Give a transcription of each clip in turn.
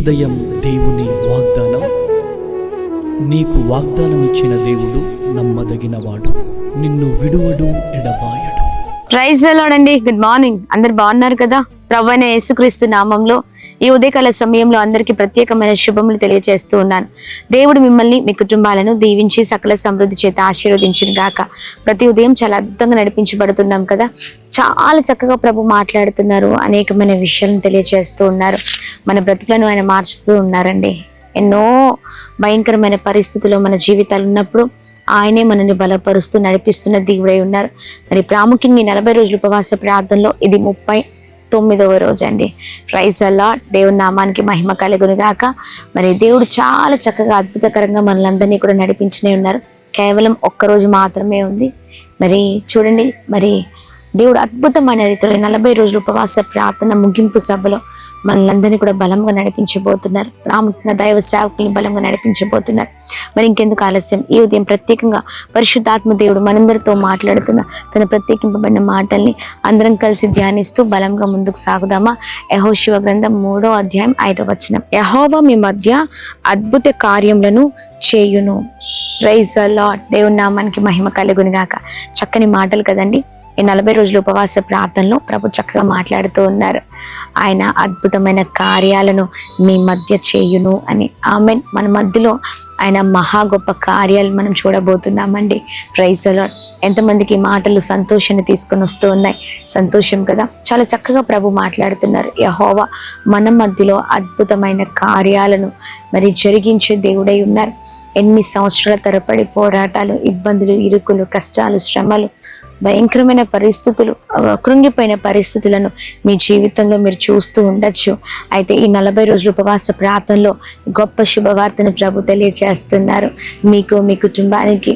ఉదయం దేవుని వాగ్దానం. నీకు వాగ్దానం ఇచ్చిన దేవుడు నమ్మదగినవాడు, నిన్ను విడువడు, ఎడబాయడు. ప్రైజ్ ది లార్డ్ అండి. Good morning. అందరు బాగున్నారు కదా? ప్రభువైన యేసుక్రీస్తు నామంలో ఈ ఉదయకాల సమయంలో అందరికీ ప్రత్యేకమైన శుభములు తెలియజేస్తూ ఉన్నాను. దేవుడు మిమ్మల్ని, మీ కుటుంబాలను దీవించి సకల సమృద్ధి చేత ఆశీర్వదించును గాక. ప్రతి ఉదయం చాలా అద్భుతంగా నడిపించబడుతున్నాం కదా. చాలా చక్కగా ప్రభు మాట్లాడుతున్నారు, అనేకమైన విషయాలను తెలియజేస్తూ ఉన్నారు. మన బ్రతుకులను ఆయన మార్చుతూ ఉన్నారండి. ఎన్నో భయంకరమైన పరిస్థితుల్లో మన జీవితాలు ఉన్నప్పుడు ఆయనే మనల్ని బలపరుస్తూ నడిపిస్తున్న దేవుడై ఉన్నారు. మరి ప్రాముఖ్యంగా ఈ 40 రోజుల ఉపవాస ప్రార్థనలో ఇది 39వ రోజు అండి. Praise the lord. దేవుని నామానికి మహిమ కలుగును గాక. మరి దేవుడు చాలా చక్కగా అద్భుతకరంగా మనలందరినీ కూడా నడిపించనే ఉన్నారు. కేవలం ఒక్కరోజు మాత్రమే ఉంది. మరి చూడండి, మరి దేవుడు అద్భుతమైన రీతిలో 40 రోజుల ఉపవాస ప్రార్థన ముగింపు సభలో మనలందరినీ కూడా బలంగా నడిపించబోతున్నారు. ప్రాముఖ్యంగా దైవ సేవకుల్ని బలంగా నడిపించబోతున్నారు. మరి ఇంకెందుకు ఆలస్యం, ఈ ఉదయం ప్రత్యేకంగా పరిశుద్ధాత్మ దేవుడు మనందరితో మాట్లాడుతున్న తన ప్రత్యేకింపబడిన మాటల్ని అందరం కలిసి ధ్యానిస్తూ బలంగా ముందుకు సాగుదామా? యెహోషువ గ్రంథం 3వ అధ్యాయం 5వ వచనం. యెహోవా మీ మధ్య అద్భుత కార్యములను చేయును. Praise the lord. దేవుని నామానికి మహిమ కలుగును గాక. చక్కని మాటలు కదండి. ఈ 40 రోజుల ఉపవాస ప్రార్థనలో ప్రభు చక్కగా మాట్లాడుతూ ఉన్నారు. ఆయన అద్భుతమైన కార్యాలను మీ మధ్య చేయును అని. ఆమేన్. మన మధ్యలో ఆయన మహా గొప్ప కార్యాలు మనం చూడబోతున్నామండి. Praise the lord. ఎంతమందికి మాటలు సంతోషాన్ని తీసుకొని వస్తూ ఉన్నాయి? సంతోషం కదా. చాలా చక్కగా ప్రభు మాట్లాడుతున్నారు. యెహోవా మన మధ్యలో అద్భుతమైన కార్యాలను మరి జరిగించే దేవుడై ఉన్నారు. ఎన్ని సంవత్సరాల తరబడి పోరాటాలు, ఇబ్బందులు, ఇరుకులు, కష్టాలు, శ్రమలు, భయంకరమైన పరిస్థితులు, కృంగిపోయిన పరిస్థితులను మీ జీవితంలో మీరు చూస్తూ ఉండొచ్చు. అయితే ఈ 40 రోజుల ఉపవాస ప్రార్థనలో గొప్ప శుభవార్తను ప్రభు తెలియజేస్తున్నారు మీకు, మీ కుటుంబానికి.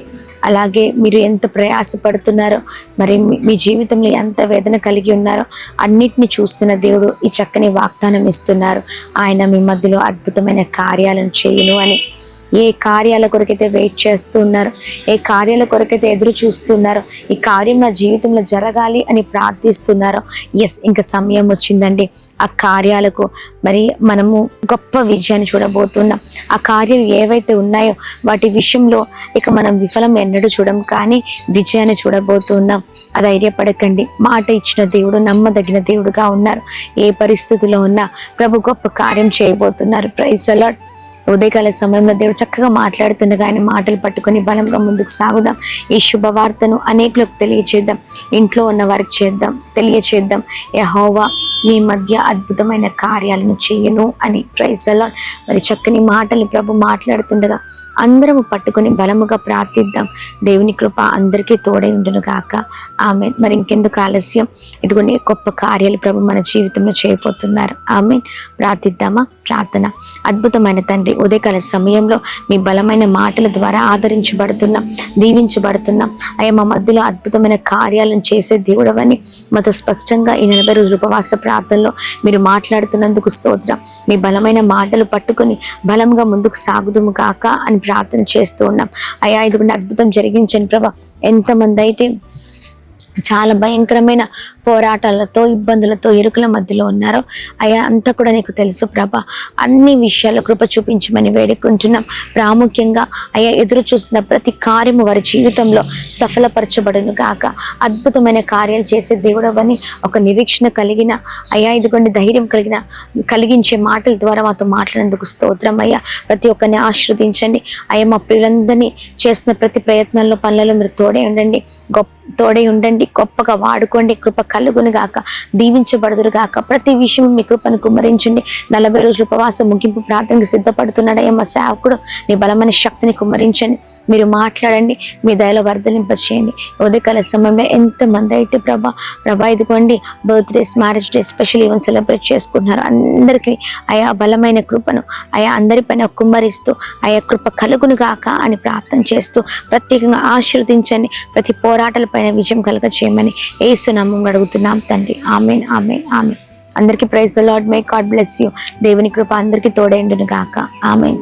అలాగే మీరు ఎంత ప్రయాసపడుతున్నారో, మరి మీ జీవితంలో ఎంత వేదన కలిగి ఉన్నారో అన్నిటిని చూస్తున్న దేవుడు ఈ చక్కని వాగ్దానం ఇస్తున్నారు. ఆయన మీ మధ్యలో అద్భుతమైన కార్యాలను చేయును అని. ఏ కార్యాల కొరకైతే వెయిట్ చేస్తూ ఉన్నారో, ఏ కార్యాల కొరకైతే ఎదురు చూస్తున్నారో, ఈ కార్యం నా జీవితంలో జరగాలి అని ప్రార్థిస్తున్నారో, ఇంకా సమయం వచ్చిందండి. ఆ కార్యాలకు మరి మనము గొప్ప విజయాన్ని చూడబోతున్నాం. ఆ కార్యాలు ఏవైతే ఉన్నాయో వాటి విషయంలో ఇక మనం విఫలం ఎన్నడూ చూడం, కానీ విజయాన్ని చూడబోతున్నాం. ధైర్యపడకండి. మాట ఇచ్చిన దేవుడు నమ్మదగిన దేవుడుగా ఉన్నారు. ఏ పరిస్థితిలో ఉన్నా ప్రభు గొప్ప కార్యం చేయబోతున్నారు. Praise the lord. ఉదయకాల సమయంలో దేవుడు చక్కగా మాట్లాడుతుండగా ఆయన మాటలు పట్టుకొని బలంగా ముందుకు సాగుదాం. ఈ శుభవార్తను అనేకులకు తెలియచేద్దాం. ఇంట్లో ఉన్న వారికి తెలియచేద్దాం. యెహోవా మీ మధ్య అద్భుతమైన కార్యాలను చేయను అని. Praise the lord. మరి చక్కని మాటలు ప్రభు మాట్లాడుతుండగా అందరము పట్టుకొని బలముగా ప్రార్థిద్దాం. దేవుని కృప అందరికీ తోడై ఉండును గాక. ఆమేన్. మరి ఇంకెందుకు ఆలస్యం, ఇదిగోని గొప్ప కార్యాలు ప్రభు మన జీవితంలో చేయబోతున్నారు. ఆమేన్. ప్రార్థిద్దామా? ప్రార్థన. అద్భుతమైన తండ్రి, ఉదయకాల సమయంలో మీ బలమైన మాటల ద్వారా ఆదరించబడుతున్నాం, దీవించబడుతున్నాం. అయ్యా, మా మధ్యలో అద్భుతమైన కార్యాలను చేసే దేవుడవని మాతో స్పష్టంగా ఈ 40 రోజుల ఉపవాస ప్రార్థనలో మీరు మాట్లాడుతున్నందుకు స్తోత్రం. మీ బలమైన మాటలు పట్టుకొని బలంగా ముందుకు సాగుదుము కాక అని ప్రార్థన చేస్తూ ఉన్నాం. అయ్యా, ఇదిగోండి అద్భుతం జరిగించండి ప్రభా. ఎంతమంది అయితే చాలా భయంకరమైన పోరాటాలతో, ఇబ్బందులతో, ఇరుకుల మధ్యలో ఉన్నారో అయ్యా, అంతా కూడా నీకు తెలుసు ప్రభా. అన్ని విషయాల్లో కృప చూపించమని వేడుకుంటున్నాం. ప్రాముఖ్యంగా అయ్యా, ఎదురు చూస్తున్న ప్రతి కార్యము వారి జీవితంలో సఫలపరచబడును గాక. అద్భుతమైన కార్యాలు చేసే దేవుడవని ఒక నిరీక్షణ కలిగిన అయ్యా, ఇదిగోండి ధైర్యం కలిగించే మాటల ద్వారా మాతో మాట్లాడేందుకు స్తోత్రం అయ్యా. ప్రతి ఒక్కరిని ఆశీర్వదించండి అయ్యా. మా పిల్లలందరినీ చేస్తున్న ప్రతి ప్రయత్నాల్లో, పనులలో మీరు తోడై ఉండండి. గొప్పగా వాడుకోండి. కృప కలుగును గాక. దీవించబడుదురు గాక. ప్రతి విషయం మీ కృపను కుమ్మరించండి. 40 రోజుల ఉపవాసం ముగింపు ప్రార్థనకు సిద్ధపడుతున్నాడయ్యా మా సేవకుడు. నీ బలమైన శక్తిని కుమ్మరించండి. మీరు మాట్లాడండి. మీ దయలో వర్ధలింపచేయండి. ఉదయకాల సమయంలో ఎంతమంది అయితే ప్రభా ఇదిగోండి birthdays, marriage day, special event celebrate చేసుకుంటున్నారు. అందరికీ అయా బలమైన కృపను అయా అందరిపైన కుమ్మరిస్తూ అయా కృప కలుగును గాక అని ప్రార్థన చేస్తూ ప్రత్యేకంగా ఆశీర్వదించండి. ప్రతి పోరాటాలపైన విజయం కలుగ చేయమని యేసు నామములో అడుగుతున్నాం తండ్రి. ఆమేన్, ఆమేన్, ఆమేన్. అందరికీ praise the lord. May God bless you. దేవుని కృప అందరికీ తోడైండును గాక. ఆమేన్.